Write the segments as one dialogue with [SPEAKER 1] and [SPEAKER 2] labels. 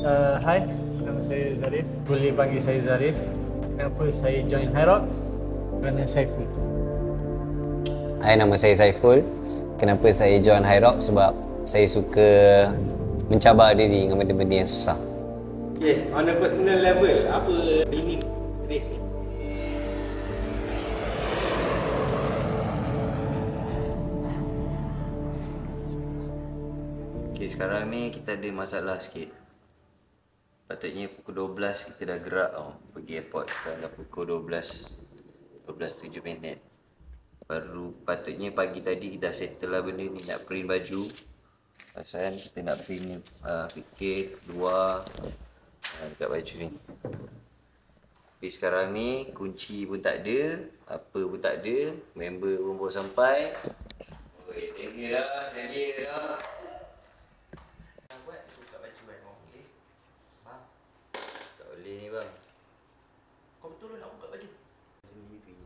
[SPEAKER 1] Hai, nama saya Zarif. Boleh panggil saya Zarif. Kenapa saya join Hyrox? Kerana Saiful.
[SPEAKER 2] Hai, nama saya Saiful. Kenapa saya join Hyrox? Sebab saya suka mencabar diri dengan benda-benda yang susah.
[SPEAKER 3] Okay, on a personal level, apa ini race ni?
[SPEAKER 4] Okay, sekarang ni kita ada masalah sikit. Patutnya pukul 12 kita dah gerak pergi airport. Sekarang dah pukul 12.07 minit. Baru patutnya pagi tadi kita dah settle lah benda ni, nak print baju. Pasal kita nak print fikir luar dekat baju ni. Tapi sekarang ni kunci pun tak ada, apa pun tak ada, member pun baru sampai. Oi, thank you dah, saya dah. Ni bang.
[SPEAKER 5] Kau betul nak buka baju?
[SPEAKER 4] Sendiri.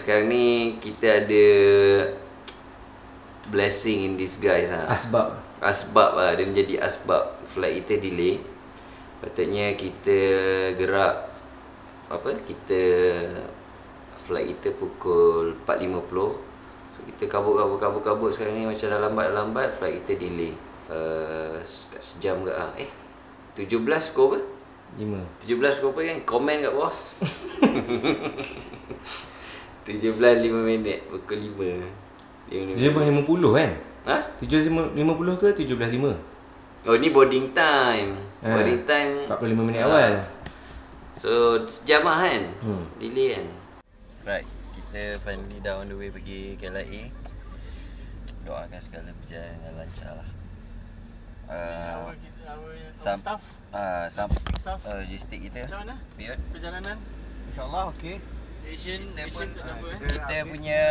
[SPEAKER 4] Sekarang ni kita ada blessing in disguise lah. Asbab lah, dia menjadi asbab flight kita delay. Patutnya kita gerak flight kita pukul 4.50. So kita kabut sekarang ni macam dah lambat flight kita delay. Sejam ke 17 kau apa? 17 kau apa kan? Komen kat bawah. 17.5 minit pukul 5.
[SPEAKER 3] 17.50 kan?
[SPEAKER 4] Ha?
[SPEAKER 3] 17.50 ke 17.5?
[SPEAKER 4] Oh, ni boarding time. Boarding time
[SPEAKER 3] 45 minit awal.
[SPEAKER 4] So, sejam lah kan? Delay kan? Right, kita finally dah on the way pergi KLIA. Doakan segala berjalan dengan lancar lah.
[SPEAKER 1] Staff?
[SPEAKER 4] Logistik kita.
[SPEAKER 1] Macam mana?
[SPEAKER 4] Biot.
[SPEAKER 1] Perjalanan?
[SPEAKER 3] InsyaAllah okey.
[SPEAKER 4] Kita punya,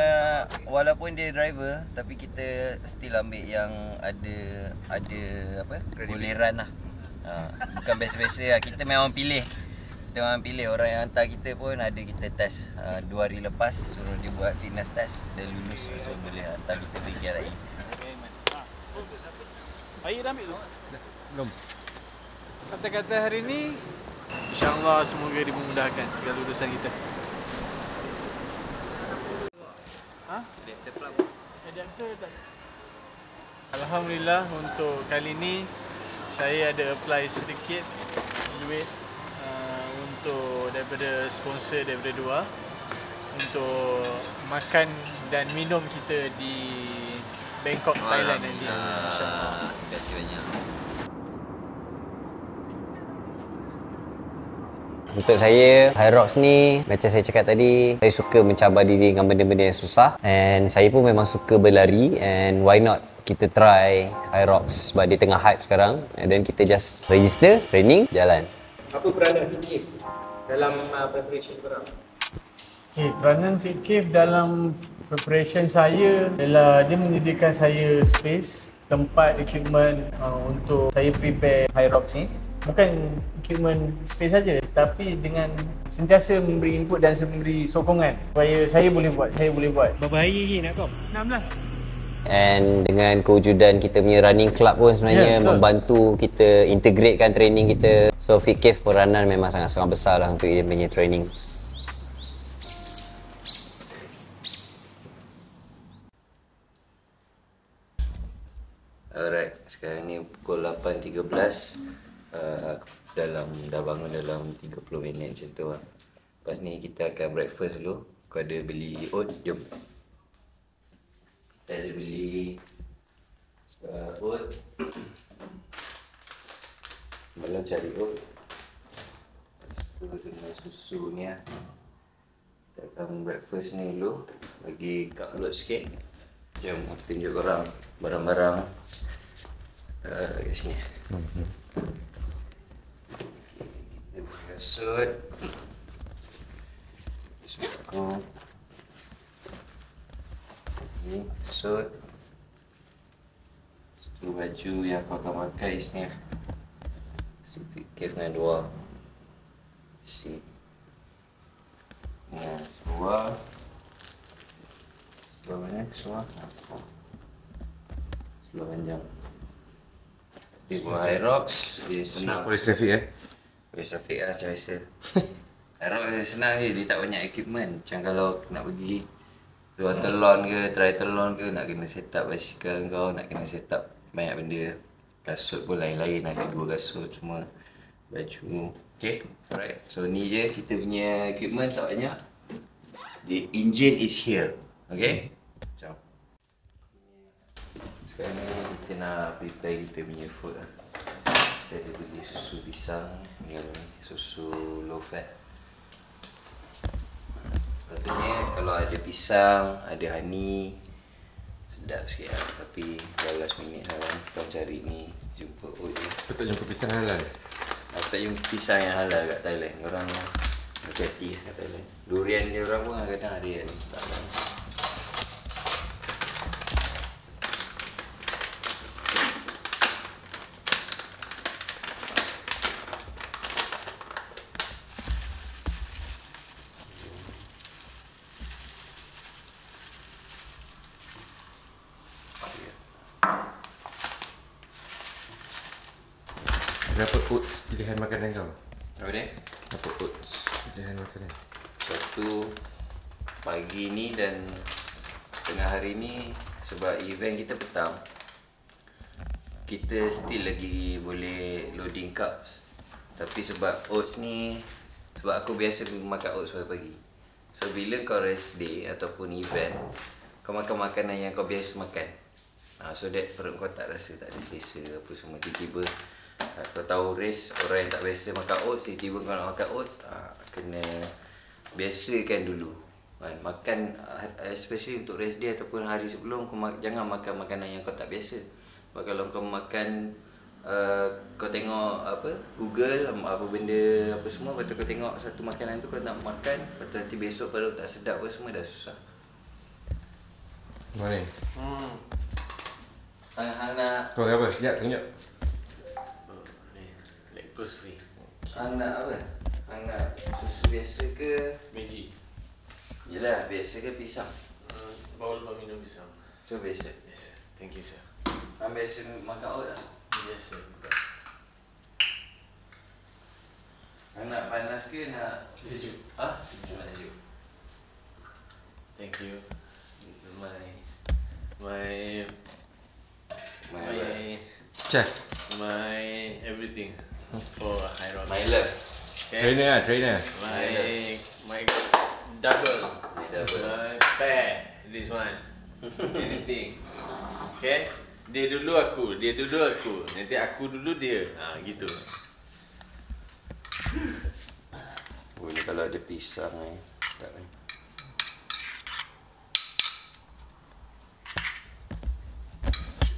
[SPEAKER 4] walaupun dia driver, tapi kita still ambil yang ada apa? Boleran lah. Bukan biasa-biasa lah. Kita memang pilih. Orang yang hantar kita pun ada kita test 2 hari lepas, suruh dia buat fitness test. Dia lulus, so boleh hantar kita pergi KLIA.
[SPEAKER 1] Air dah ambil tu? Belum. Kata-kata hari ni, InsyaAllah semoga dimudahkan segala urusan kita. Adapter tak? Alhamdulillah untuk kali ni saya ada apply sedikit duit untuk daripada sponsor daripada Dua untuk makan dan minum kita di Bangkok, Thailand nanti.
[SPEAKER 4] Terima kasih banyak.
[SPEAKER 2] Untuk saya, Hyrox ni macam saya cakap tadi, saya suka mencabar diri dengan benda-benda yang susah. And saya pun memang suka berlari, and why not kita try Hyrox sebab dia tengah hype sekarang. And then kita just register, training, jalan.
[SPEAKER 3] Apa peranan fikir dalam preparation korang?
[SPEAKER 1] Okay, peranan fikir dalam preparation saya ialah dia menyediakan saya space, tempat, equipment untuk saya prepare Hyrox ni. Bukan equipment space saja, tapi dengan sentiasa memberi input dan memberi sokongan supaya saya boleh buat.
[SPEAKER 3] Berapa hari lagi nak kau?
[SPEAKER 1] 16.
[SPEAKER 2] And dengan kewujudan kita punya running club pun sebenarnya membantu kita integratekan training kita. So fikir peranan memang sangat-sangat besar lah untuk dia punya training.
[SPEAKER 4] Alright, sekarang ni pukul 8.13. Dah bangun dalam 30 minit macam tu lah. Lepas ni kita akan breakfast dulu. Aku ada beli oat, jom. Kita ada beli oat. Malam cari oat. Dengan susu ni lah. Kita akan breakfast ni dulu. Bagi kat mulut sikit. Jom aku tunjuk korang barang-barang kat sini. Kasut, suku, ini kasut, itu baju yang aku akan pakai sini. Si fikir dengan dua. Si. Seluar. Seluar mana? Seluar. Seluar panjang. Dia buat Hyrox, dia senang.
[SPEAKER 6] Polis trafik
[SPEAKER 4] Polis trafik lah macam biasa. Hyrox dia senang je, dia tak banyak equipment. Macam kalau nak pergi triathlon ke, nak kena set up basikal kau, nak kena set up banyak benda. Kasut pun lain-lain, ada 2 kasut semua. Baju. Okay, alright. So ni je kita punya equipment tak banyak. The engine is here. Okay? Macam. Sekarang ni kita nak prepare kita punya food lah. Kita ada beli susu pisang dengan susu low fat. Patutnya kalau ada pisang, ada honey, sedap sikit lah. Tapi dah last minute sekarang, kita cari ni, jumpa oat je.
[SPEAKER 6] Kau tak jumpa pisang halal?
[SPEAKER 4] Aku tak jumpa pisang yang halal kat Thailand. Orang hati-hati kat Thailand. Durian dia orang pun kadang ada yang tak halal.
[SPEAKER 6] Berapa oats pilihan makanan kau?
[SPEAKER 4] Apa dia?
[SPEAKER 6] Berapa oats pilihan makanan?
[SPEAKER 4] Satu pagi ni dan tengah hari ni sebab event kita petang, kita still lagi boleh loading carbs. Tapi sebab oats ni, sebab aku biasa makan oats pada pagi. So bila kau rest day ataupun event, kau makan makanan yang kau biasa makan. So that perut kau tak rasa tak ada selesa apa semua. Tiba-tiba kau tahu race, orang yang tak biasa makan oats, tiba-tiba kau nak makan oats, kena biasakan dulu. Makan, especially untuk rest day ataupun hari sebelum, kau jangan makan makanan yang kau tak biasa. Sebab kalau kau makan, kau tengok apa, Google, apa benda, apa semua, lepas tu kau tengok satu makanan tu kau nak makan, lepas tu nanti besok perut tak sedap apa semua, dah susah.
[SPEAKER 6] Mana?
[SPEAKER 4] Hang nak,
[SPEAKER 6] Kau apa? Sekejap, tunjuk.
[SPEAKER 5] Lactose free.
[SPEAKER 4] hang nak apa? Hang nak susu biasa ke?
[SPEAKER 5] Maggi.
[SPEAKER 4] Yelah, biasa ke pisang?
[SPEAKER 5] Baru lepas minum pisang.
[SPEAKER 4] So biasa.
[SPEAKER 5] Yes sir. Thank you sir.
[SPEAKER 4] Hang biasa makan oat lah.
[SPEAKER 5] Yes sir.
[SPEAKER 4] Hang nak panas ke nak
[SPEAKER 5] Sejuk.
[SPEAKER 4] Nak sejuk.
[SPEAKER 5] Thank you.
[SPEAKER 4] My
[SPEAKER 6] Chef.
[SPEAKER 5] my everything for Hyrox.
[SPEAKER 4] My love.
[SPEAKER 6] Trainer lah, trainer.
[SPEAKER 5] My double.
[SPEAKER 4] My double.
[SPEAKER 5] My pair. This one. Anything. Okay? Dia dulu aku. Nanti aku dulu dia. Gitu.
[SPEAKER 4] Oh, ni kalau ada pisang ni. Tak ni.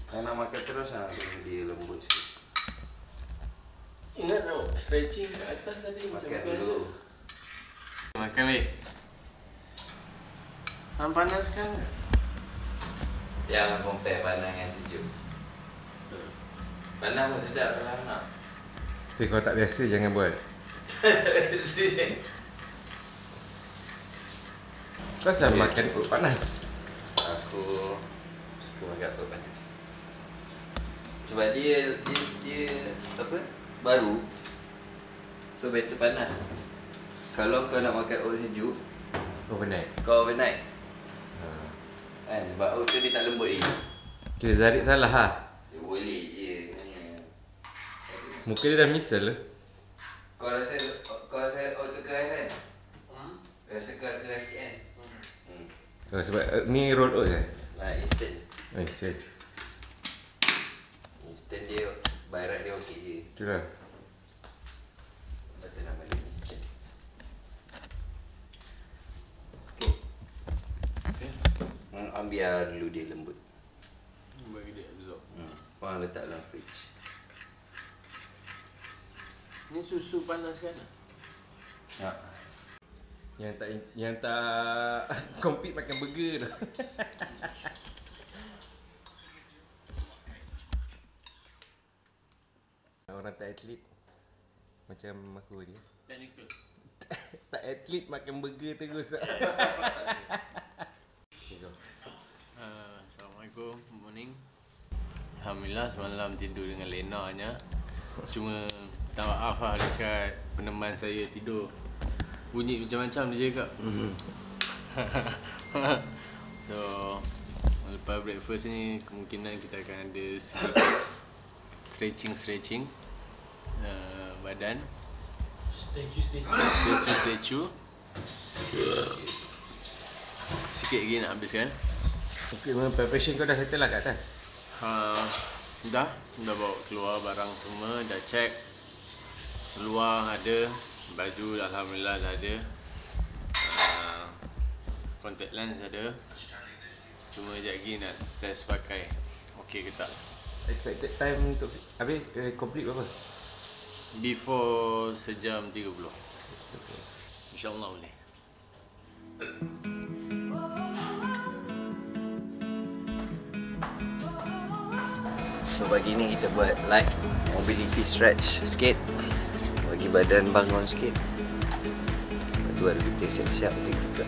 [SPEAKER 4] Hang nak makan terus lah, dia lembut sikit.
[SPEAKER 5] Ingat tau, stretching kat atas tadi macam
[SPEAKER 4] Makan
[SPEAKER 5] biasa.
[SPEAKER 4] dulu.
[SPEAKER 5] Makan weh. Hang panaskan ke?
[SPEAKER 4] Jangan compare panas dengan sejuk. Panas pun sedap kalau hang nak.
[SPEAKER 6] Tapi kau tak biasa, jangan buat. Kau selalu makan oat panas.
[SPEAKER 4] Aku suka makan oat panas. Sebab dia apa? Baru. So better panas. Kalau kau nak makan oat sejuk,
[SPEAKER 6] Overnight.
[SPEAKER 4] kau overnight. Kan? Sebab oat tu dia tak lembut lagi.
[SPEAKER 6] Kira Zarik salah lah.
[SPEAKER 4] Dia boleh je.
[SPEAKER 6] Muka dia dah misal lah.
[SPEAKER 4] Kau rasa oat tu keras kan? Rasa keras sikit kan?
[SPEAKER 6] Oh, sebab ni roll oats
[SPEAKER 4] Instant.
[SPEAKER 6] Set.
[SPEAKER 4] Instant dia, bayaran dia okey je.
[SPEAKER 6] Itulah.
[SPEAKER 4] Betul nama dia instant. Biar dulu dia lembut.
[SPEAKER 5] Bagi dia absorb.
[SPEAKER 4] Orang letak dalam fridge.
[SPEAKER 5] Ni susu panas kan?
[SPEAKER 4] Ya.
[SPEAKER 6] Yang tak compete makan burger tu. Orang tak atlet Macam aku ni.
[SPEAKER 5] Technical.
[SPEAKER 6] Tak atlet makan burger terus. Okay, go.
[SPEAKER 5] Assalamualaikum, good morning. Alhamdulillah semalam tidur dengan lenanya. Cuma minta maaf lah dekat peneman saya tidur. Bunyi macam-macam dia cakap. So, lepas breakfast ni kemungkinan kita akan ada sedikit stretching badan. Statue. Sikit lagi nak habiskan.
[SPEAKER 6] Okay, preparation kau dah settle lah kat atas?
[SPEAKER 5] Dah bawa keluar barang semua, dah check. Luar ada, baju alhamdulillah dah ada. Contact lens ada. Cuma sekejap lagi nak test pakai. Okey ke tak?
[SPEAKER 6] Expected time untuk habis complete berapa?
[SPEAKER 5] Before sejam 30. InsyaAllah boleh.
[SPEAKER 4] So pagi ni kita buat light mobility stretch sikit, bagi badan bangun sikit. Lepas tu baru kita siap-siap kita.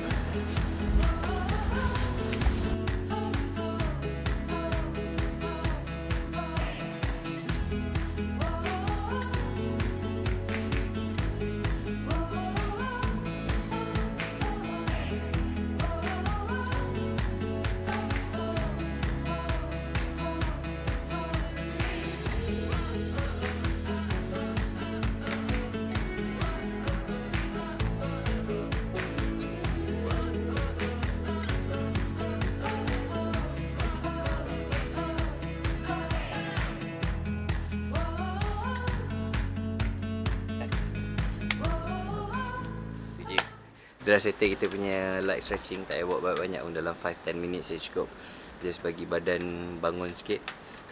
[SPEAKER 4] Kita dah settle kita punya light stretching, tak payah buat banyak-banyak pun, dalam 5-10 minit saja cukup. Just bagi badan bangun sikit.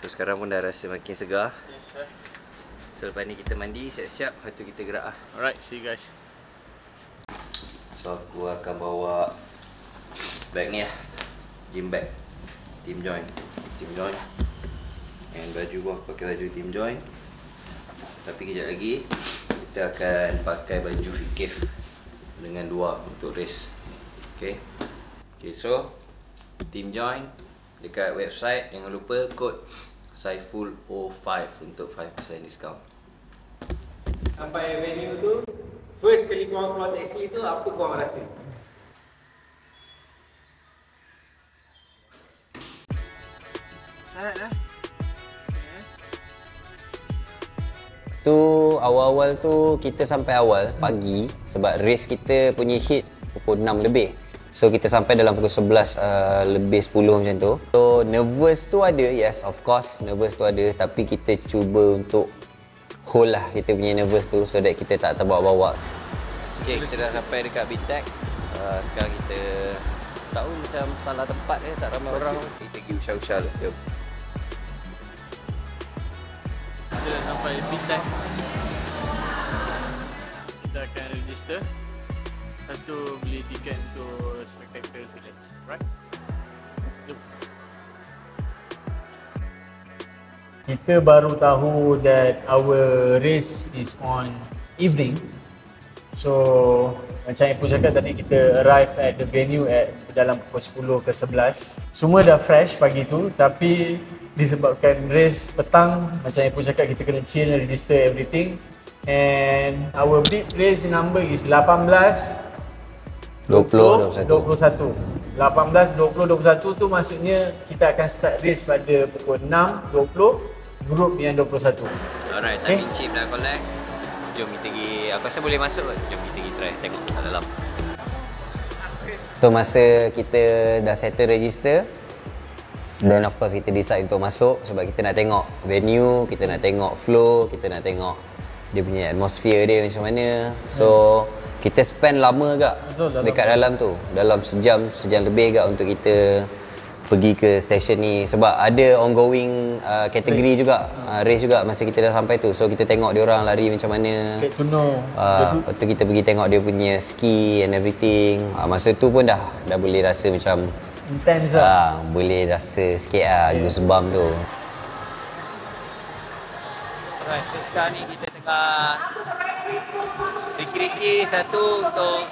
[SPEAKER 4] So sekarang pun dah rasa makin segar.
[SPEAKER 5] Yes sir.
[SPEAKER 4] So lepas ni kita mandi, siap-siap, lepas tu kita gerak lah.
[SPEAKER 5] Alright, see you guys.
[SPEAKER 4] So aku akan bawa bag ni lah, gym bag, team join. And baju pun aku pakai baju team join. Tapi kejap lagi kita akan pakai baju fikif dengan luar untuk race. Okay, so team join dekat website, jangan lupa kod Saiful05 untuk 5% discount.
[SPEAKER 3] Sampai venue tu, first kali korang keluar taxi tu, apa korang rasa?
[SPEAKER 5] Sangat lah.
[SPEAKER 2] Tu awal-awal tu kita sampai awal pagi sebab race kita punya hit pukul 6 lebih. So kita sampai dalam pukul 11 lebih 10 macam tu. So nervous tu ada, yes of course nervous tu ada, tapi kita cuba untuk hold lah kita punya nervous tu so that kita tak terbawa-bawa.
[SPEAKER 4] Okay, kita dah sampai dekat BTEC. Sekarang kita tahu macam salah tempat tak ramai orang. Kita pergi usah-usah lah. Jom.
[SPEAKER 5] Kita dah sampai BTEC. Kita akan register. Lepas tu beli tiket untuk spectacle today. Right? Jom.
[SPEAKER 1] Kita baru tahu that our race is on evening. So macam Ibu cakap tadi, kita arrive at the venue at dalam pukul 10 ke 11. Semua dah fresh pagi tu, tapi disebabkan race petang, macam Ibu cakap, kita kena chill, register everything. And our big race number is 18,
[SPEAKER 2] 20,
[SPEAKER 1] 21. 18, 20, 21 tu maksudnya kita akan start race pada pukul 6, 20, grup yang 21.
[SPEAKER 4] Alright, timing chip dah collect. Jom kita pergi, aku rasa boleh masuk kot. Jom kita pergi try tengok kat dalam.
[SPEAKER 2] Tu masa kita dah settle register, then of course kita decide untuk masuk sebab kita nak tengok venue, kita nak tengok flow, kita nak tengok dia punya atmosphere dia macam mana. So kita spend lama agak dekat dalam tu, dalam sejam lebih agak untuk kita pergi ke stesen ni sebab ada ongoing kategori juga, race juga masa kita dah sampai tu. So kita tengok dia orang lari macam mana.
[SPEAKER 1] Get to know.
[SPEAKER 2] Lepas tu kita pergi tengok dia punya ski and everything. Masa tu pun dah boleh rasa macam
[SPEAKER 1] Intense lah.
[SPEAKER 2] boleh rasa sikit lah goosebump tu.
[SPEAKER 4] Alright, so sekarang ni kita tengah
[SPEAKER 7] Riki-riki satu untuk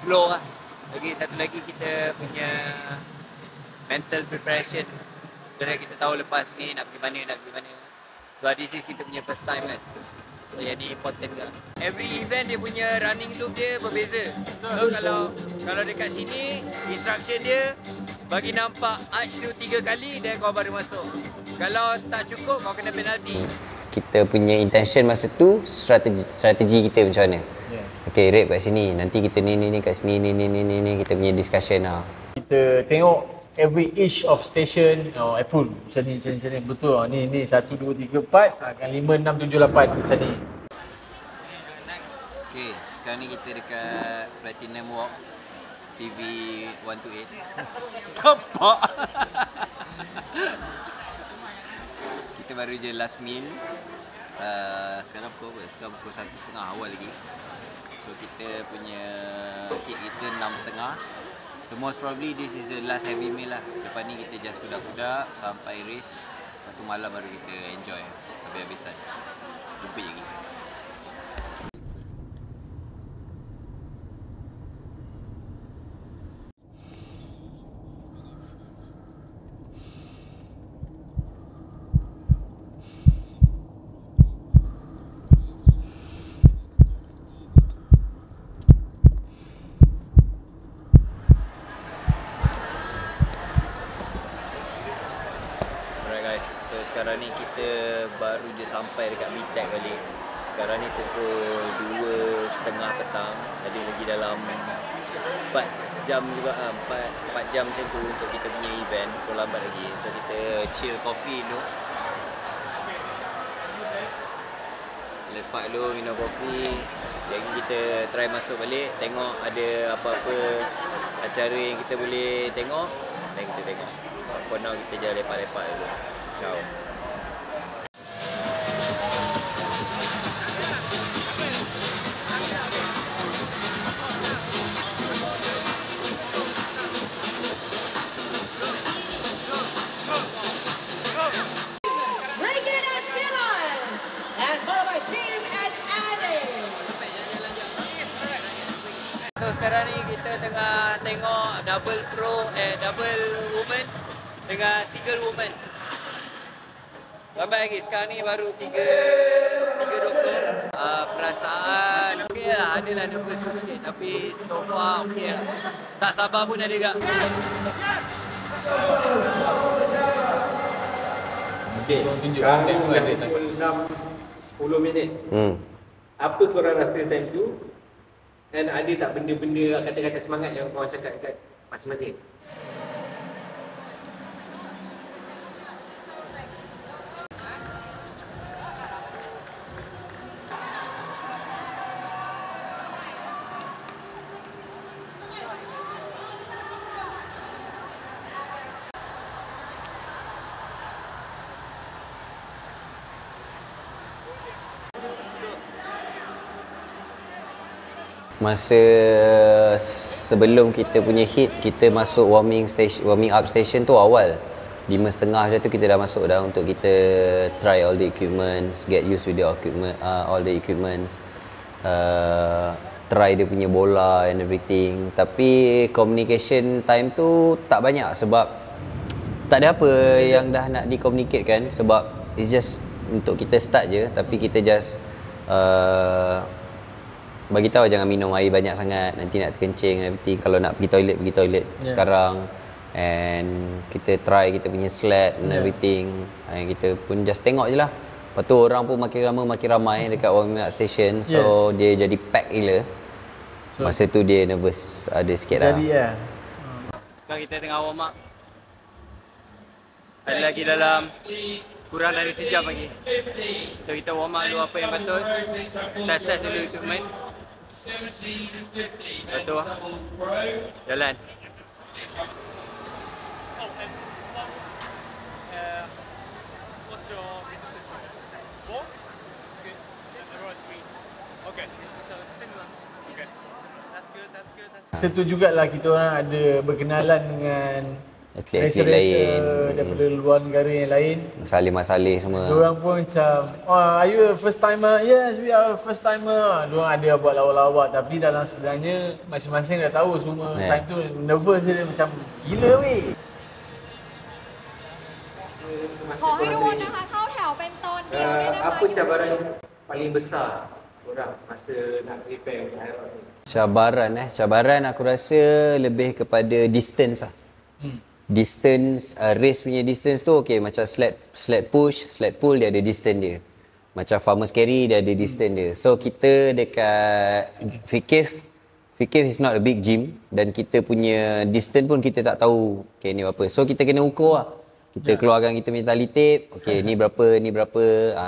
[SPEAKER 7] flow lah. Lagi satu lagi kita punya mental preparation. Sebenarnya kita tahu lepas ni nak pergi mana. So this is kita punya first time kan. So yang ni important ke. Every event dia punya running loop dia berbeza. So kalau dekat sini instruction dia bagi nampak arch tu 3 kali dan kau baru masuk. Kalau tak cukup kau kena penalty.
[SPEAKER 2] Kita punya intention masa tu strategi kita macam mana.
[SPEAKER 1] Yes.
[SPEAKER 2] Okay, rate kat sini. Nanti kita ni kat sini ni kita punya discussion lah.
[SPEAKER 1] Kita tengok every each of station, Apple macam ni, betul. Ni 1 2 3 4 akan 5 6 7 8 macam ni.
[SPEAKER 4] Okay, sekarang ni kita dekat Platinum Walk PV 128. Setapak. Kita baru je last meal. Sekarang pukul apa? Sekarang pukul 1.30 awal lagi. So kita punya hit kita 6.30. So most probably this is the last heavy meal lah. Lepas ni kita just kudak-kudak sampai race. Lepas tu malam baru kita enjoy habis-habisan. Lupa lagi. So sekarang ni kita baru je sampai dekat BTEC balik. Sekarang ni pukul 2.30 petang. Tadi lagi dalam 4 jam juga, 4 jam macam tu untuk kita punya event. So lambat lagi. So kita chill coffee dulu. Lepak dulu minum kopi. Jadi kita try masuk balik, tengok ada apa-apa acara yang kita boleh tengok. Dan kita tengok. For now kita je lepak-lepak dulu. Ciao.
[SPEAKER 7] So sekarang ni kita tengah tengok double woman dengan single woman. Lambat lagi, sekarang ni baru 3.20. Perasaan okey lah, adalah nervous sikit tapi so far okey lah. Tak sabar pun ada juga.
[SPEAKER 3] Okay, sekarang ni pukul 6.10 minit. Apa korang rasa time tu? Dan ada tak benda-benda, kata-kata semangat yang korang cakap dekat masing-masing?
[SPEAKER 2] Masa sebelum kita punya hit, kita masuk warming up station tu awal 5.30 macam tu kita dah masuk dah untuk kita try all the equipments, get used with the equipment, all the equipments, try dia punya bola and everything. Tapi communication time tu tak banyak sebab tak ada apa yang dah nak di-communicate kan, sebab it's just untuk kita start je, tapi kita just bagi tahu jangan minum air banyak sangat, nanti nak terkencing and everything. Kalau nak pergi toilet sekarang. And kita try kita punya sled and everything. And kita pun just tengok je lah. Lepas tu orang pun makin lama makin ramai dekat warming up station. So dia jadi pack gila. Masa tu dia nervous ada sikit lah.
[SPEAKER 1] Jadi ya.
[SPEAKER 7] Sekarang kita tengah warm up. Ada lagi dalam kurang dari sejam lagi. So kita warm up dulu apa yang betul. Test dulu equipment. Betul. Jalan.
[SPEAKER 1] Masa tu jugalah kita orang ada berkenalan dengan
[SPEAKER 2] atlet-atlet lain,
[SPEAKER 1] daripada luar negara yang lain.
[SPEAKER 2] masalih-masalih semua.
[SPEAKER 1] Diorang pun macam, are you a first timer? Yes, we are a first timer. Diorang ada buat lawak-lawak tapi dalam sebenarnya masing-masing dah tahu semua. Time tu nervous je, macam gila weh.
[SPEAKER 8] ขอให้ทุกคนนะคะเข้าแถวเป็นตอนเดียวด้วยนะคะ
[SPEAKER 3] Apa cabaran paling besar korang masa nak prepare untuk Hyrox ni?
[SPEAKER 2] Cabaran aku rasa lebih kepada distance lah. Distance, race punya distance tu okay, macam sled push, sled pull dia ada distance dia. Macam farmers carry dia ada distance dia. So kita dekat Fikif is not a big gym dan kita punya distance pun kita tak tahu okay ni berapa. So kita kena ukur lah. Kita keluarkan kita punya tali tape, okay ni berapa,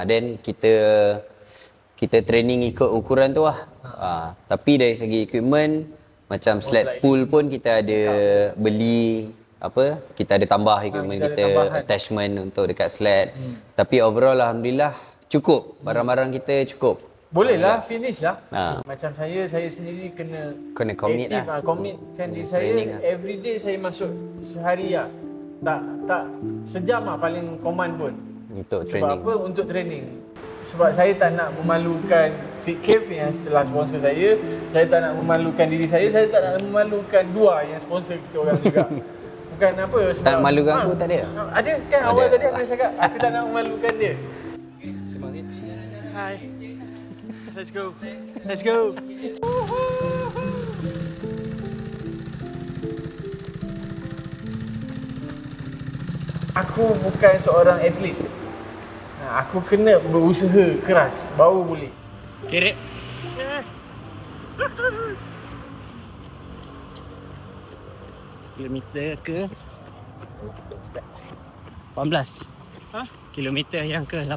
[SPEAKER 2] then kita training ikut ukuran tu lah. Tapi dari segi equipment macam sled pull pun kita ada beli kita ada tambah equipment kita attachment untuk dekat sled. Tapi overall alhamdulillah cukup, barang-barang kita cukup.
[SPEAKER 1] Boleh lah, finish lah. Macam saya sendiri kena
[SPEAKER 2] commit
[SPEAKER 1] aktif
[SPEAKER 2] lah.
[SPEAKER 1] Commitkan diri saya, everyday saya masuk sehari lah. Tak sejam lah paling command pun.
[SPEAKER 2] Untuk
[SPEAKER 1] Sebab
[SPEAKER 2] training.
[SPEAKER 1] apa? Untuk training. Sebab saya tak nak memalukan Fit Cave yang telah sponsor saya tak nak memalukan diri saya tak nak memalukan Dua yang sponsor kita orang juga. Bukan apa sebab
[SPEAKER 2] Tak memalukan aku tak ada?
[SPEAKER 1] Ada kan awal tadi aku dah cakap aku tak nak memalukan dia. Hi. Let's go. Let's go. Aku bukan seorang atlet. Aku kena berusaha keras baru boleh.
[SPEAKER 7] Kirip. Kilometer ke 18. Kilometer yang ke 18.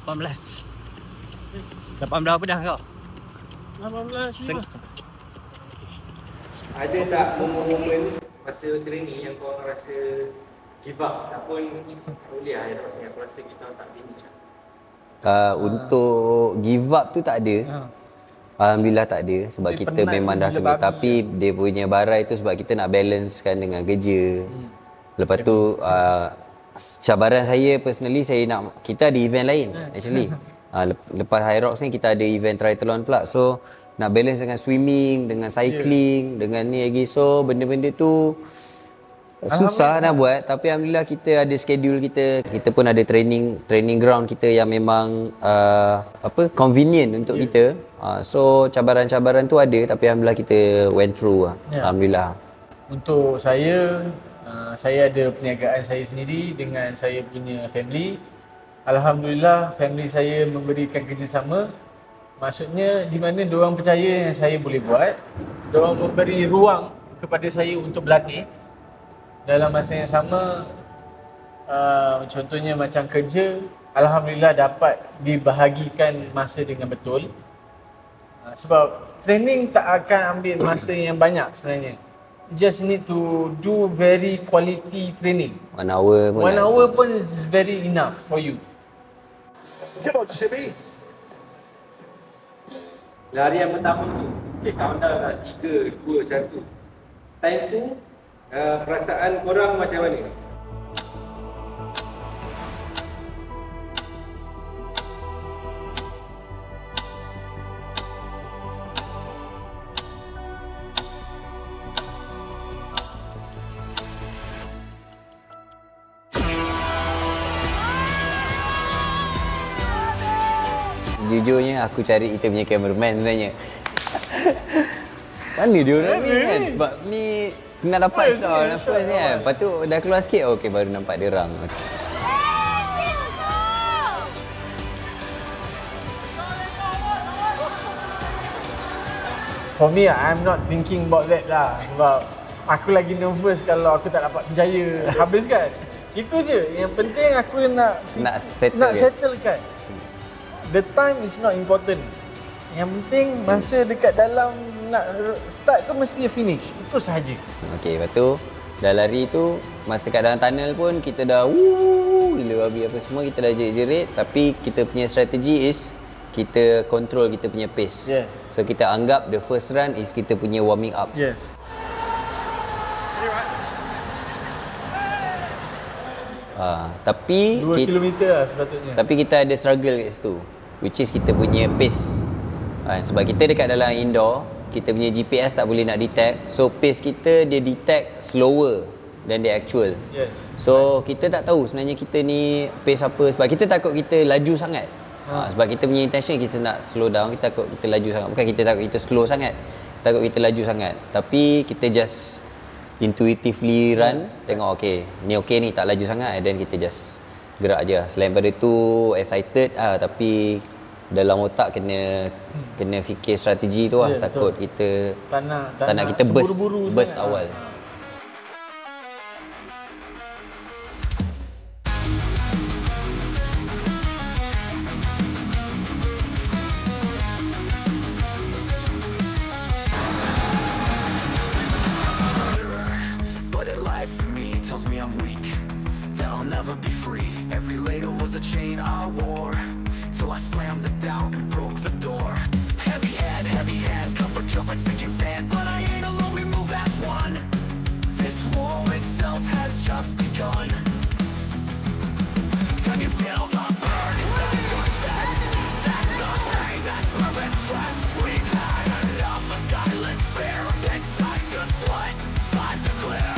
[SPEAKER 7] 18 berapa dah kau? 18.
[SPEAKER 3] Ada tak momen-momen masa training yang kau rasa give up? Tak pun boleh lah Hyrox ni, aku rasa kita tak finish lah.
[SPEAKER 2] Untuk give up tu tak ada. Alhamdulillah tak ada sebab
[SPEAKER 1] Dia
[SPEAKER 2] kita
[SPEAKER 1] penat
[SPEAKER 2] memang dah
[SPEAKER 1] gila
[SPEAKER 2] kena.
[SPEAKER 1] babi
[SPEAKER 2] Tapi dia punya barai tu sebab kita nak balancekan dengan kerja. Lepas tu cabaran saya personally, kita ada event lain actually. Lepas Hyrox ni kita ada event triathlon pula. So nak balance dengan swimming, dengan cycling, dengan ni lagi. So benda-benda tu susah nak buat, tapi alhamdulillah kita ada schedule kita. Kita pun ada training ground kita yang memang convenient untuk kita. So cabaran-cabaran tu ada, tapi alhamdulillah kita went through lah. Alhamdulillah.
[SPEAKER 1] Untuk saya ada perniagaan saya sendiri dengan saya punya family. Alhamdulillah family saya memberikan kerjasama. Maksudnya di mana diorang percaya yang saya boleh buat. Diorang memberi ruang kepada saya untuk berlatih. Dalam masa yang sama, contohnya macam kerja, alhamdulillah dapat dibahagikan masa dengan betul. Sebab training tak akan ambil masa yang banyak sebenarnya. You just need to do very quality training.
[SPEAKER 2] 1 hour pun
[SPEAKER 1] 1 hour pun is very enough for you.
[SPEAKER 3] Come on, Shibi. Larian pertama tu, okay, countdown lah 3, 2, 1. Time tu, perasaan korang macam mana?
[SPEAKER 2] Jujurnya aku cari kita punya cameraman sebenarnya. Mana dia orang ni kan? Sebab ni nak dapat shot first kan. Lepas tu dah keluar sikit, okey baru nampak dia orang.
[SPEAKER 1] For me, I'm not thinking about that lah. Sebab aku lagi nervous kalau aku tak dapat berjaya habiskan. Itu je. Yang penting aku nak settlekan. The time is not important. Yang penting masa dekat dalam nak start tu mesti finish. Itu sahaja.
[SPEAKER 2] Okey, lepas tu dah lari tu, masa kat dalam tunnel pun kita dah gila babi apa semua, kita dah jerit-jerit. Tapi kita punya strategi is kita control kita punya pace.
[SPEAKER 1] Yes.
[SPEAKER 2] So kita anggap the first run is kita punya warming up.
[SPEAKER 1] Yes.
[SPEAKER 2] Tapi
[SPEAKER 1] 2 kilometer lah sepatutnya.
[SPEAKER 2] Tapi kita ada struggle kat situ, which is kita punya pace. Sebab kita dekat dalam indoor, kita punya GPS tak boleh nak detect. So pace kita dia detect slower than the actual.
[SPEAKER 1] Yes.
[SPEAKER 2] So kita tak tahu sebenarnya kita ni pace apa, sebab kita takut kita laju sangat. Sebab kita punya intention kita nak slow down, kita takut kita laju sangat. Bukan kita takut kita slow sangat, kita takut kita laju sangat. Tapi kita just intuitively run, tengok okay ni tak laju sangat, and then kita just gerak je. Selain pada tu excited tapi dalam otak kena fikir strategi tu lah. Takut kita tak nak kita burst awal.
[SPEAKER 9] Tells me I'm weak, that I'll never be free. Every layer was a chain I wore, till I slammed the doubt and broke the door. Heavy hands, comfort feels like sinking sand, but I ain't alone, we move as one. This war itself has just begun. Can you feel the burn inside your chest? That's not pain, that's purpose stress. We've had enough of silence, fear. It's time to sweat, time to clear.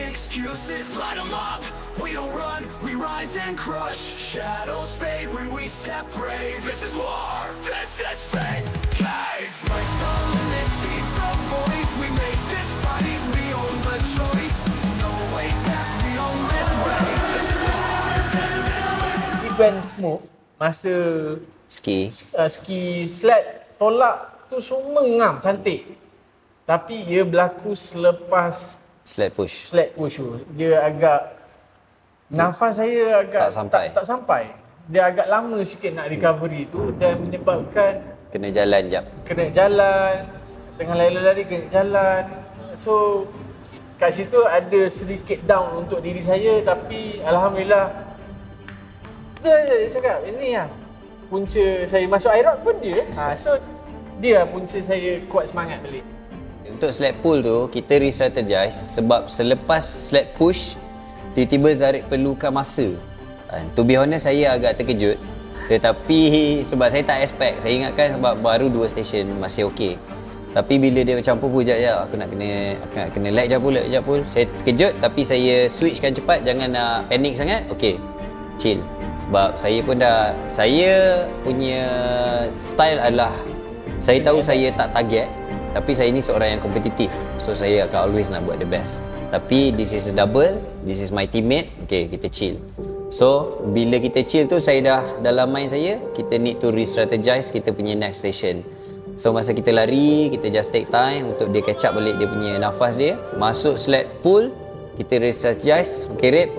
[SPEAKER 9] Excuses, light them up. We don't run, we rise and crush. Shadows fade when we step brave. This is war, this is fate. Cave, break the limits, beat the voice. We make this fight, we own the choice. No way back, we own this way. This is war, this is fate.
[SPEAKER 1] It went smooth. Masa ski sled tolak tu semua ngam, cantik. Tapi ia berlaku selepas
[SPEAKER 2] sled push
[SPEAKER 1] tu. Dia agak nafas saya agak tak sampai. Dia agak lama sikit nak recovery tu, dan menyebabkan
[SPEAKER 2] kena jalan jap.
[SPEAKER 1] Tengah lari kena jalan. So kat situ ada sedikit down untuk diri saya, tapi alhamdulillah dia cakap ini lah punca saya masuk IROC pun dia. So dia punca saya kuat semangat balik.
[SPEAKER 2] Untuk sled pull tu, kita re-strategize sebab selepas sled push, tiba-tiba Zarid perlukan masa. To be honest, saya agak terkejut. Tetapi sebab saya tak expect, saya ingatkan sebab baru 2 station masih okey. Tapi bila dia macam pull sekejap, aku nak kena lag je pull. Saya terkejut, tapi saya switchkan cepat, jangan nak panik sangat. Okey, chill. Sebab saya punya style adalah, saya tahu saya tak target, tapi saya ni seorang yang kompetitif. So saya akan always nak buat the best. Tapi this is a double, this is my teammate. Okay, kita chill. So bila kita chill tu, saya dah dalam mind saya, kita need to re-strategize kita punya next station. So masa kita lari, kita just take time untuk dia catch up balik dia punya nafas dia. Masuk sled pull, kita re-strategize. Okay Rip,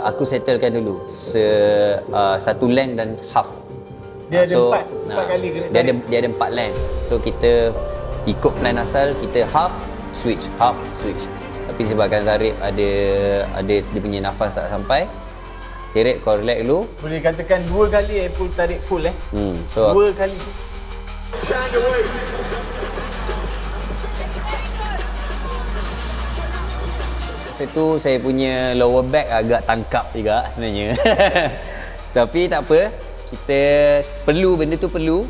[SPEAKER 2] aku settlekan dulu satu length dan half.
[SPEAKER 1] Dia ada 4 kali kena tarik.
[SPEAKER 2] Dia ada 4 length. So kita ikut plan asal, kita half switch. Tapi sebabkan Zarid ada dia punya nafas tak sampai, Rip kau relax dulu.
[SPEAKER 1] Boleh katakan 2 kali pull tarik full
[SPEAKER 2] So
[SPEAKER 1] 2 kali.
[SPEAKER 2] Situ saya punya lower back agak tangkap juga sebenarnya. Tapi tak apa, kita perlu, benda tu perlu.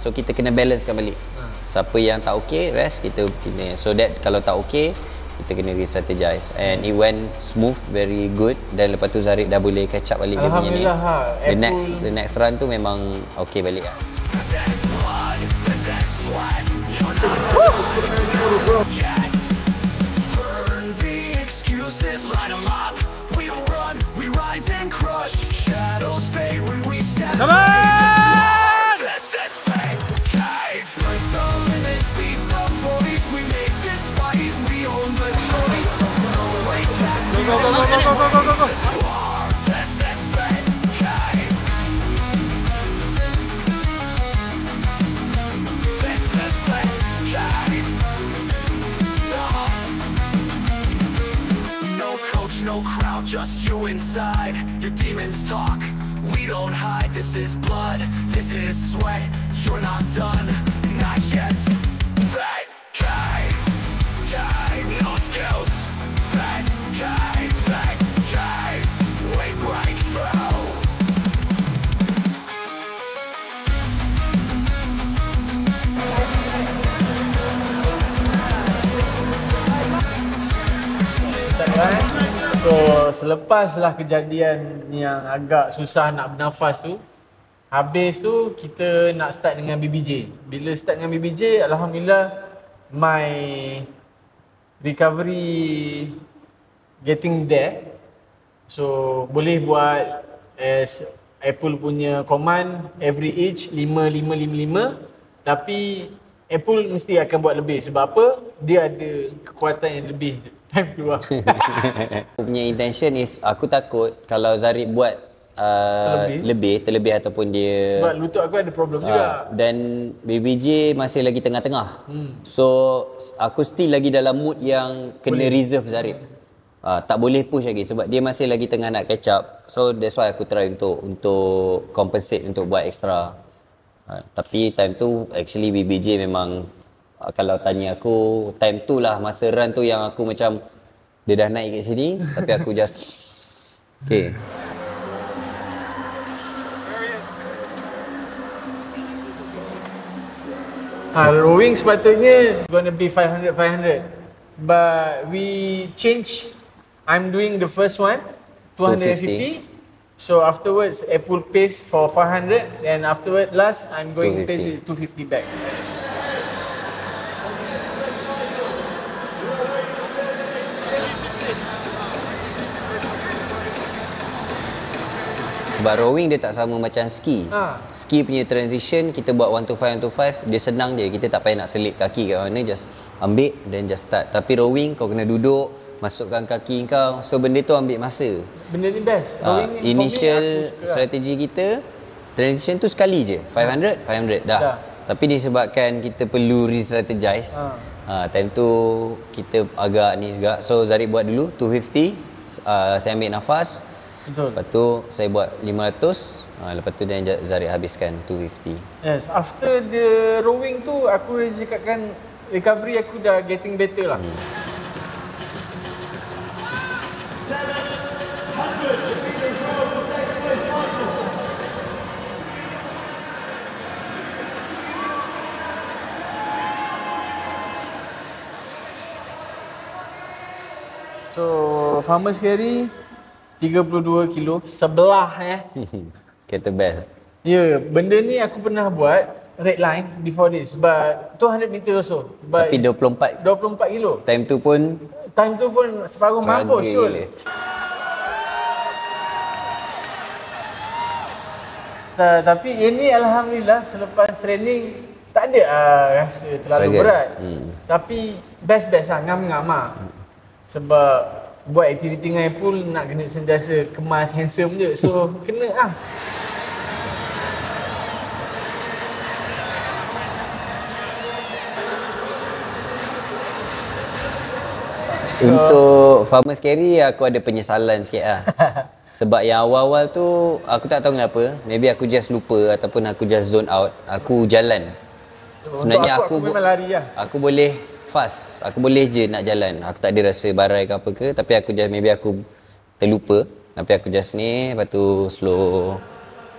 [SPEAKER 2] So kita kena balancekan balik. Siapa yang tak okey, rest, kita kena. So that kalau tak okey, kita kena re-strategize. And it went smooth, very good. Dan lepas tu Zarid dah boleh catch up balik dia punya ni. The next run tu memang okey balik lah.
[SPEAKER 1] Come on! Go.
[SPEAKER 9] No coach, no crowd, just you inside. Your demons talk, we don't hide. This is blood, this is sweat. You're not done, not yet. That guy, no skills. That guy.
[SPEAKER 1] selepaslah kejadian yang agak susah nak bernafas tu, habis tu kita nak start dengan BBJ. Bila start dengan BBJ, alhamdulillah my recovery getting there. So boleh buat as Apple punya command every each 5-5-5-5, tapi Apple mesti akan buat lebih. Sebab apa? Dia ada kekuatan yang lebih time tu lah.
[SPEAKER 2] Aku punya intention is aku takut kalau Zarif buat terlebih ataupun dia
[SPEAKER 1] Sebab lutut aku ada problem juga.
[SPEAKER 2] Dan BBJ masih lagi tengah-tengah. So aku still lagi dalam mood yang kena reserve Zarif. Tak boleh push lagi sebab dia masih lagi tengah nak catch up. So that's why aku try untuk compensate untuk buat extra. Tapi time tu actually BBJ memang kalau tanya aku time tu lah masa run tu yang aku macam dia dah naik kat sini tapi aku just okay.
[SPEAKER 1] Rowing sepatutnya gonna be 500. But we change. I'm doing the first one 250. So afterwards Apple pace for 500 and afterwards last I'm going pace 250 back.
[SPEAKER 2] Sebab rowing dia tak sama macam ski. Ski punya transition kita buat 125 dia senang je. Kita tak payah nak selip kaki kat mana, just ambil then just start. Tapi rowing kau kena duduk, masukkan kaki kau. So benda tu ambil masa.
[SPEAKER 1] Benda ni best. Rowing ni
[SPEAKER 2] initial strategi kita transition tu sekali je. 500 dah. Tapi disebabkan kita perlu re-strategize. Time tu kita agak ni juga. So Zarif buat dulu 250. Saya ambil nafas.
[SPEAKER 1] Betul.
[SPEAKER 2] Lepas tu saya buat 500. Lepas tu dan Zarif habiskan 250.
[SPEAKER 1] Yes, after the rowing tu aku cakapkan recovery aku dah getting better lah. So farmer's carry 32 kilo sebelah
[SPEAKER 2] Kettlebell.
[SPEAKER 1] Ya, benda ni aku pernah buat red line before this but 200 meter also. But
[SPEAKER 2] Tapi 24
[SPEAKER 1] kilo.
[SPEAKER 2] Time tu pun
[SPEAKER 1] separuh mampus Syul. Tapi ini alhamdulillah selepas training tak ada rasa terlalu berat. Tapi best lah, ngam-ngam lah. Sebab buat aktiviti dengan Apple nak kena sentiasa kemas handsome je. So kena lah.
[SPEAKER 2] Untuk farmer's carry aku ada penyesalan sikit lah. Sebab yang awal-awal tu aku tak tahu kenapa. Maybe aku just lupa ataupun aku just zone out. Aku jalan. Sebenarnya aku
[SPEAKER 1] memang lari lah.
[SPEAKER 2] Aku boleh fast. Aku boleh je nak jalan. Aku tak ada rasa barai ke apa ke. Tapi aku just maybe aku terlupa. Tapi aku just ni, lepas tu slow.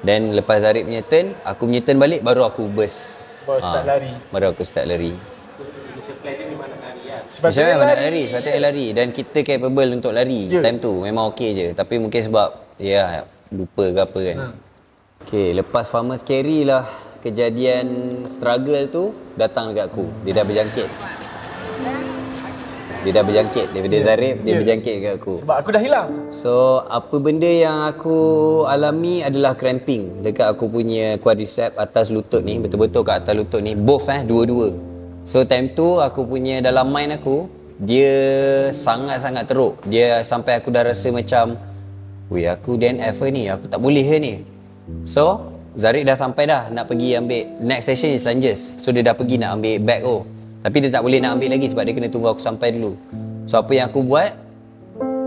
[SPEAKER 2] Then lepas Zarif punya turn, aku punya turn balik baru aku burst.
[SPEAKER 1] Baru start lari.
[SPEAKER 2] Baru aku start lari.
[SPEAKER 3] Macam plan dia memang nak lari lah.
[SPEAKER 2] Sepatutnya lari. Sepatutnya lari. Dan kita capable untuk lari. Time tu memang okey je. Tapi mungkin sebab lupa ke apa kan. Okay, lepas farmer's carry lah kejadian struggle tu datang dekat aku. Dia dah berjangkit. Daripada Zarif, dia berjangkit dekat aku.
[SPEAKER 1] Sebab aku dah hilang.
[SPEAKER 2] So, apa benda yang aku alami adalah cramping dekat aku punya quadricep atas lutut ni. Betul-betul kat atas lutut ni. Both dua-dua. So, time tu aku punya dalam mind aku, dia sangat-sangat teruk. Dia sampai aku dah rasa macam, weh aku DNF ni, aku tak boleh ni. So, Zarif dah sampai dah nak pergi ambil next session is lunges. So, dia dah pergi nak ambil bag Tapi dia tak boleh nak ambil lagi sebab dia kena tunggu aku sampai dulu. So apa yang aku buat,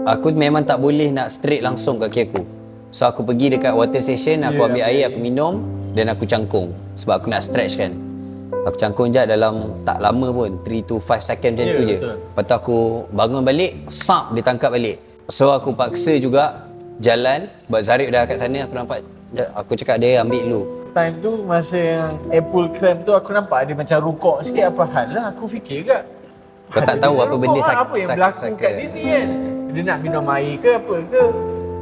[SPEAKER 2] aku memang tak boleh nak straight langsung kaki aku. So aku pergi dekat water station, aku ambil air, aku minum dan aku cangkung. Sebab aku nak stretch kan. Aku cangkung je dalam tak lama pun, 3 to 5 second macam tu je. Lepas tu aku bangun balik, dia tangkap balik. So aku paksa juga jalan. Sebab Zarif dah kat sana, aku nampak, aku cakap dia ambil dulu.
[SPEAKER 1] Time tu masa yang Apple cramp tu aku nampak dia macam rukuk sikit, apa hal lah. Aku fikir kat
[SPEAKER 2] kau tak tahu apa benda
[SPEAKER 1] apa yang berlaku kat dia ni kan. dia nak minum air ke apa ke.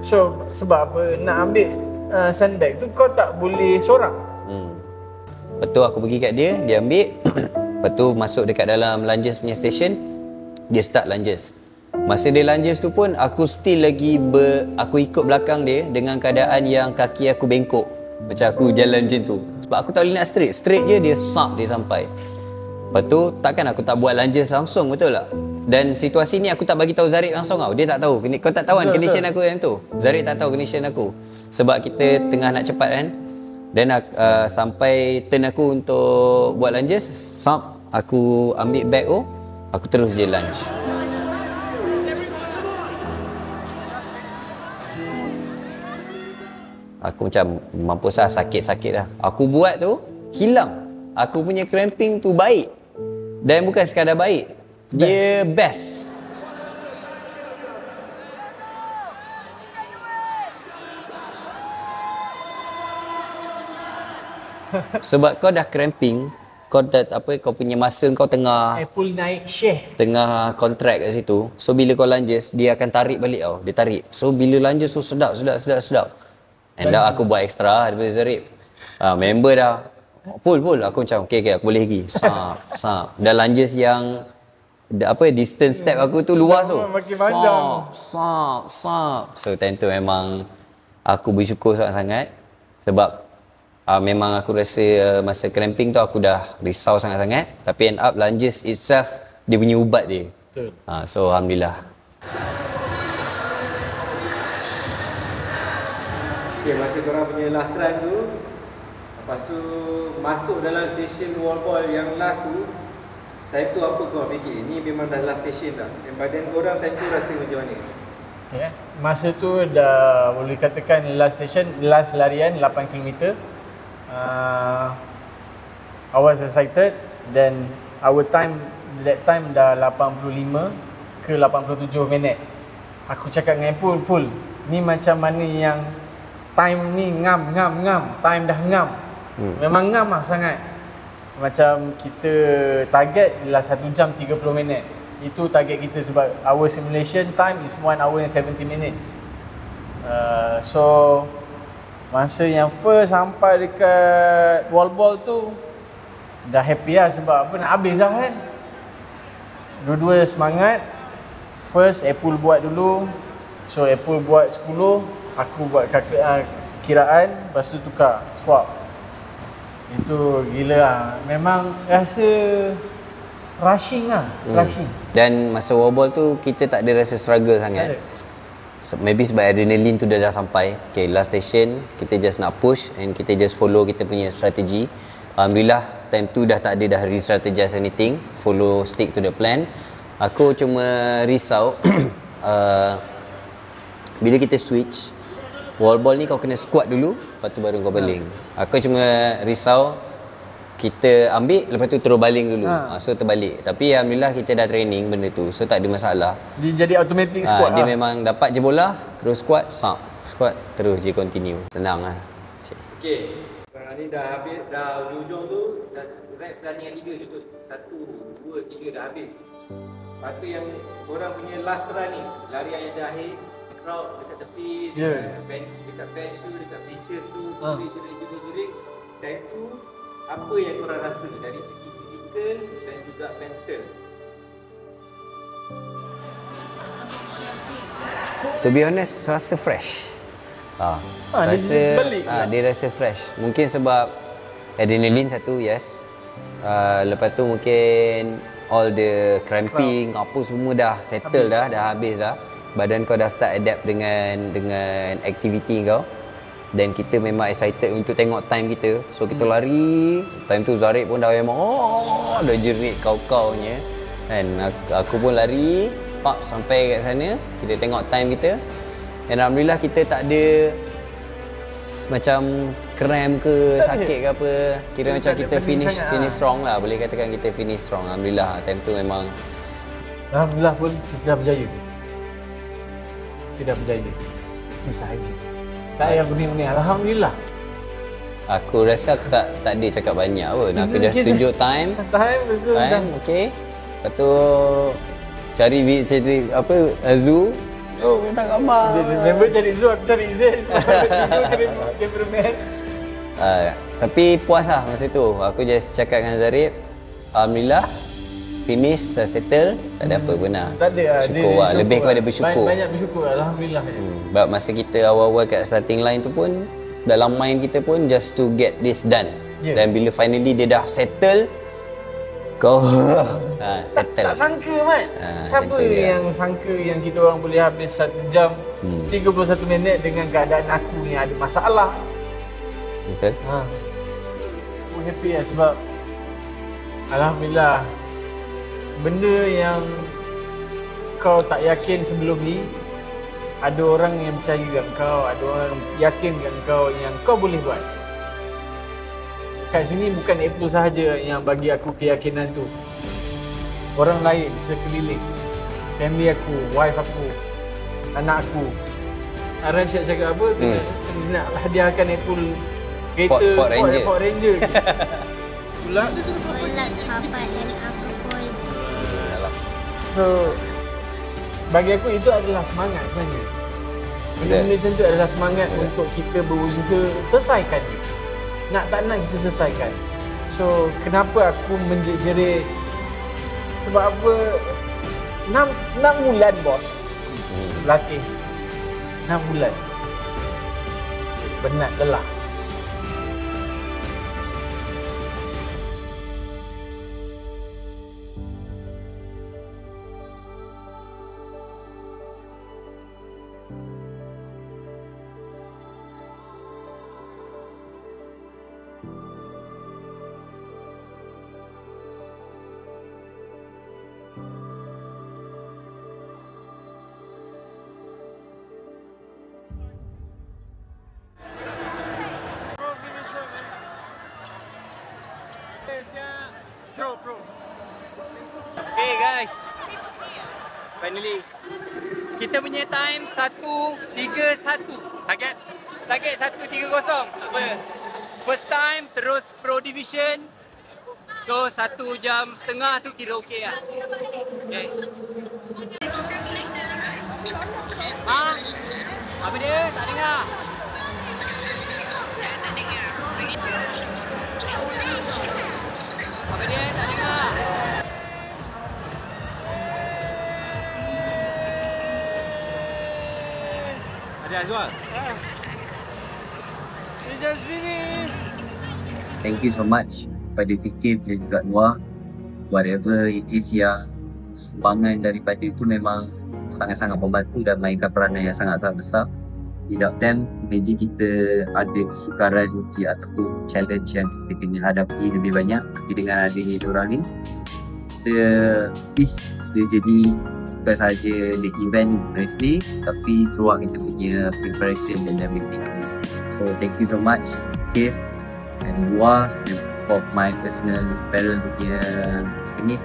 [SPEAKER 1] So sebab apa nak ambil sandbag tu kau tak boleh seorang.
[SPEAKER 2] Lepas tu aku pergi kat dia, dia ambil. Lepas tu masuk dekat dalam lunges punya station, dia start lunges. Masa dia lunges tu pun aku still lagi aku ikut belakang dia dengan keadaan yang kaki aku bengkok. Macam aku jalan macam tu. Sebab aku tak boleh nak straight. Straight je dia samp dia sampai. Lepas tu takkan aku tak buat lunges langsung, betul tak? Dan situasi ni aku tak bagi tahu Zarid langsung tau. Dia tak tahu. Kau tak tahu kan condition aku yang tu. Zarid tak tahu condition aku. Sebab kita tengah nak cepat kan. Dan sampai turn aku untuk buat lunges, samp aku ambil bag tu, aku terus je lunge. Aku macam mampus lah, sakit-sakit dah. Aku buat tu, hilang. Aku punya cramping tu baik. Dan bukan sekadar baik, dia best. Sebab kau dah cramping, kau dah kau punya muscle kau tengah
[SPEAKER 1] Apple naik share.
[SPEAKER 2] Tengah contract kat situ. So bila kau lunges, dia akan tarik balik tau. Dia tarik. So bila lunges tu sedap. And dah aku buat extra daripada Zarib. Member dah pull aku macam okay aku boleh lagi. Sap. Dah lunges yang distance step aku tu luas tu.
[SPEAKER 1] Makin panjang.
[SPEAKER 2] Sap. So time tu memang aku bersyukur sangat-sangat sebab memang aku rasa masa cramping tu aku dah risau sangat-sangat, tapi end up lunges itself dia punya ubat dia.
[SPEAKER 1] Betul.
[SPEAKER 2] So alhamdulillah.
[SPEAKER 3] Okay, masa korang punya last run tu, lepas tu masuk dalam station wall ball yang last tu, time tu apa korang fikir? Ni memang dah last station dah. Dan badan korang time tu rasa macam mana?
[SPEAKER 1] Okay. Masa tu dah boleh katakan last station, last larian 8 km. I was excited. Then our time that time dah 85 ke 87 minit. Aku cakap dengan Pul, ni macam mana yang time ni ngam. Time dah ngam. Memang ngam lah sangat. Macam kita target ialah 1 jam 30 minit. Itu target kita sebab our simulation time is 1 hour and 70 minutes. So masa yang first sampai dekat wall ball tu dah happy lah sebab apa nak habis lah kan. Dua-dua semangat. First Apple buat dulu. So Apple buat 10, aku buat kiraan, lepas tu tukar, swap. Itu gila lah. Memang rasa rushing lah, rushing.
[SPEAKER 2] Dan masa wobble tu kita tak ada rasa struggle sangat. Maybe sebab adrenaline tu dah sampai. Okay, last station kita just nak push and kita just follow kita punya strategi. Alhamdulillah time tu dah tak ada dah re-strategize anything. Follow, stick to the plan. Aku cuma risau bila kita switch wall ball ni kau kena squat dulu, lepas tu baru kau baling. Aku cuma risau kita ambil lepas tu terus baling dulu. So terbalik. Tapi alhamdulillah kita dah training benda tu. So tak ada masalah.
[SPEAKER 1] Dia jadi automatic squat
[SPEAKER 2] dia memang dapat je bola, terus squat, squat terus je continue. Senang lah.
[SPEAKER 3] Okey. Sekarang ni dah habis, dah ujung-ujung tu dah rap pertandingan 3 tu. 1, 2, 3 dah habis. Lepas tu yang korang punya last run ni, larian yang dah akhir, crowd dekat tepi, dekat bench tu, dekat pitches tu, jerit-jerit. Time tu apa yang korang rasa dari segi fizikal dan juga mental?
[SPEAKER 2] To be honest, rasa fresh. Dia rasa fresh. Mungkin sebab adrenaline satu, yes. Lepas tu mungkin all the cramping apa semua dah settle dah habis dah. Badan kau dah start adapt dengan aktiviti kau. Dan kita memang excited untuk tengok time kita. So kita lari. Time tu Zarib pun dah memang dah jerit kau-kaunya. Dan aku pun lari sampai kat sana. Kita tengok time kita. Dan alhamdulillah kita tak ada macam cramp ke sakit ke apa. Kira macam kita finish strong lah. Boleh katakan kita finish strong. Alhamdulillah time tu memang
[SPEAKER 1] alhamdulillah pun kita dah berjaya. Itu sahaja. Tak payah benih-benih. Alhamdulillah.
[SPEAKER 2] Aku rasa aku tak ada cakap banyak pun. Aku just tunjuk time. Time, okey. Lepas tu cari zoo. Oh, tak gambar.
[SPEAKER 1] Member cari Zul, aku cari Zain. Cameraman.
[SPEAKER 2] Tapi puas lah masa tu. Aku just cakap dengan Zarif, alhamdulillah, finish, dah settle, tak ada apa benar.
[SPEAKER 1] Tak ada lah.
[SPEAKER 2] Syukur lah. Lebih kepada bersyukur.
[SPEAKER 1] Banyak bersyukur, alhamdulillah.
[SPEAKER 2] Sebab masa kita awal-awal kat starting line tu pun, dalam mind kita pun just to get this done. Dan bila finally dia dah settle, kau settle.
[SPEAKER 1] Tak sangka, Mat. Siapa yang sangka yang kita orang boleh habis 1 jam 31 minit dengan keadaan aku yang ada masalah.
[SPEAKER 2] Betul.
[SPEAKER 1] Aku happy lah sebab alhamdulillah benda yang kau tak yakin sebelum ni, ada orang yang percaya kat kau, ada orang yakin kat kau yang kau boleh buat. Kat sini bukan April sahaja yang bagi aku keyakinan tu. Orang lain sekeliling, family aku, wife aku, anak aku. Arsyad cakap apa? Nak hadiahkan April kereta Ford Ranger. Pula
[SPEAKER 10] Papa dan aku pun.
[SPEAKER 1] So bagi aku itu adalah semangat sebenarnya. Benda-benda macam tu adalah semangat untuk kita berusaha selesaikan dia. Nak tak nak kita selesaikan. So kenapa aku menjerit-jerit? Sebab apa? 6 bulan bos latih. 6 bulan. Penat, lelah.
[SPEAKER 7] Okay guys, finally kita punya time 1:31. Target 1:30. Tak apa. First time terus Pro Division. So 1 jam setengah tu kira okey lah. Okay. Apa dia? Tak dengar. Apa dia? Tak dengar.
[SPEAKER 6] Ada Azwar?
[SPEAKER 1] We just finished.
[SPEAKER 11] Thank you so much pada Fikif dan juga Noah. Whatever it is yang sumbangan daripada itu memang sangat-sangat membantu dan mainkan peranan yang sangat-sangat besar. Without them, maybe kita ada kesukaran ataupun challenge yang kita kena hadapi lebih banyak. Tapi dengan adanya diorang ni, dia jadi bukan sahaja the event firstly, tapi throughout kita punya preparation dan everything. So thank you so much Keith and Noah for my personal parent punya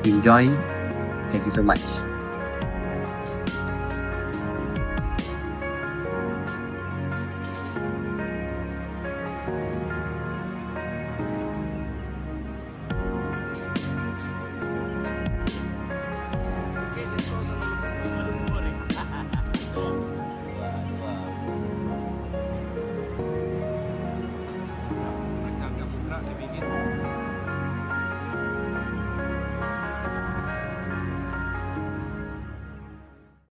[SPEAKER 11] team join. Thank you so much.